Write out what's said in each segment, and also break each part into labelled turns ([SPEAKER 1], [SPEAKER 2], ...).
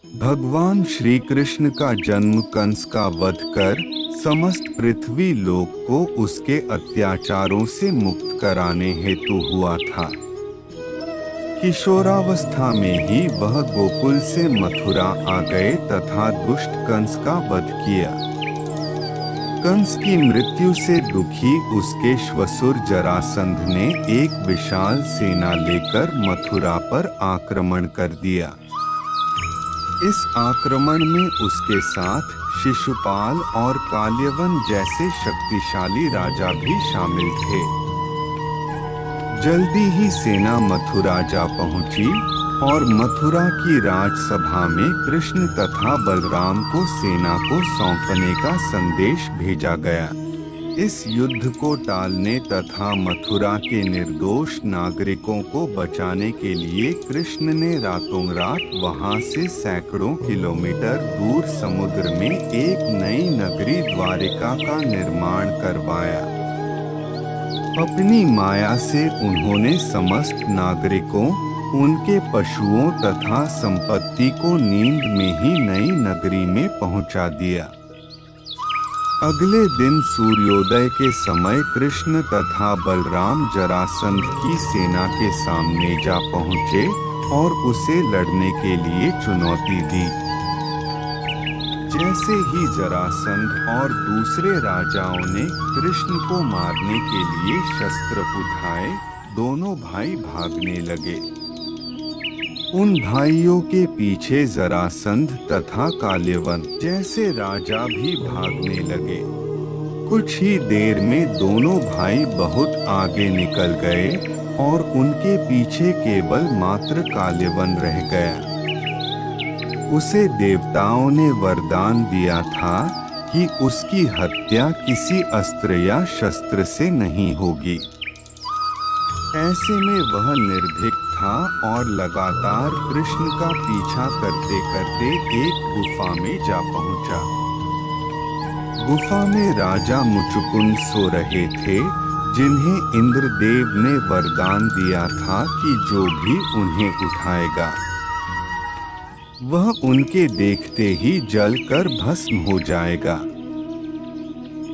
[SPEAKER 1] भगवान श्री कृष्ण का जन्म कंस का वध कर समस्त पृथ्वी लोक को उसके अत्याचारों से मुक्त कराने हेतु हुआ था। किशोरावस्था में ही वह गोकुल से मथुरा आ गए तथा दुष्ट कंस का वध किया। कंस की मृत्यु से दुखी उसके श्वसुर जरासंध ने एक विशाल सेना लेकर मथुरा पर आक्रमण कर दिया। इस आक्रमण में उसके साथ शिशुपाल और काल्यवन जैसे शक्तिशाली राजा भी शामिल थे। जल्दी ही सेना मथुरा जा पहुंची और मथुरा की राजसभा में कृष्ण तथा बलराम को सेना को सौंपने का संदेश भेजा गया। इस युद्ध को टालने तथा मथुरा के निर्दोष नागरिकों को बचाने के लिए कृष्ण ने रातों रात वहां से सैकड़ों किलोमीटर दूर समुद्र में एक नई नगरी द्वारिका का निर्माण करवाया। अपनी माया से उन्होंने समस्त नागरिकों, उनके पशुओं तथा संपत्ति को नींद में ही नई नगरी में पहुंचा दिया। अगले दिन सूर्योदय के समय कृष्ण तथा बलराम जरासंध की सेना के सामने जा पहुंचे और उसे लड़ने के लिए चुनौती दी। जैसे ही जरासंध और दूसरे राजाओं ने कृष्ण को मारने के लिए शस्त्र उठाए, दोनों भाई भागने लगे। उन भाइयों के पीछे जरासंध तथा काल्यवन जैसे राजा भी भागने लगे। कुछ ही देर में दोनों भाई बहुत आगे निकल गए और उनके पीछे केवल मात्र काल्यवन रह गया। उसे देवताओं ने वरदान दिया था कि उसकी हत्या किसी अस्त्र या शस्त्र से नहीं होगी। ऐसे में वह निर्भीक था और लगातार कृष्ण का पीछा करते करते एक गुफा में जा पहुंचा। गुफा में राजा मुचुकुंद सो रहे थे, जिन्हें इंद्रदेव ने वरदान दिया था कि जो भी उन्हें उठाएगा वह उनके देखते ही जलकर भस्म हो जाएगा।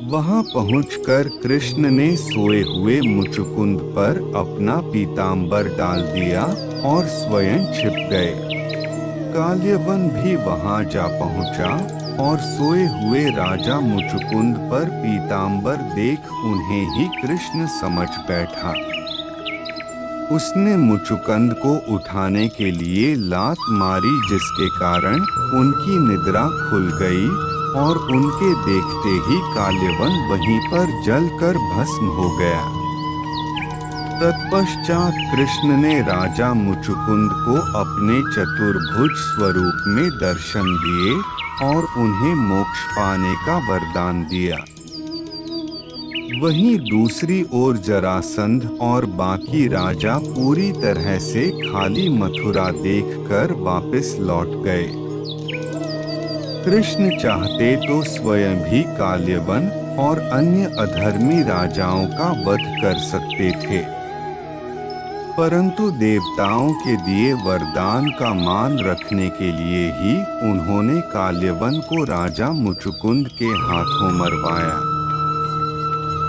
[SPEAKER 1] वहां पहुंचकर कृष्ण ने सोए हुए मुचुकुंद पर अपना पीतांबर डाल दिया और स्वयं छिप गए। काल्यवन भी वहां जा पहुंचा और सोए हुए राजा मुचुकुंद पर पीतांबर देख उन्हें ही कृष्ण समझ बैठा। उसने मुचुकुंद को उठाने के लिए लात मारी, जिसके कारण उनकी निद्रा खुल गई और उनके देखते ही काल्यवन वहीं पर जलकर भस्म हो गया। तत्पश्चात कृष्ण ने राजा मुचुकुंद को अपने चतुर्भुज स्वरूप में दर्शन दिए और उन्हें मोक्ष पाने का वरदान दिया। वहीं दूसरी ओर जरासंध और बाकी राजा पूरी तरह से खाली मथुरा देखकर वापस लौट गए। कृष्ण चाहते तो स्वयं भी काल्यवन और अन्य अधर्मी राजाओं का वध कर सकते थे, परंतु देवताओं के दिए वरदान का मान रखने के लिए ही उन्होंने काल्यवन को राजा मुचुकुंद के हाथों मरवाया।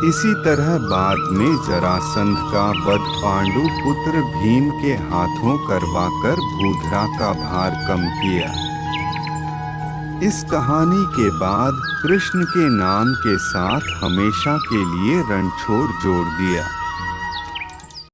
[SPEAKER 1] इसी तरह बाद में जरासंध का वध पांडु पुत्र भीम के हाथों करवाकर भूधरा का भार कम किया। इस कहानी के बाद कृष्ण के नाम के साथ हमेशा के लिए रणछोड़ जोड़ दिया।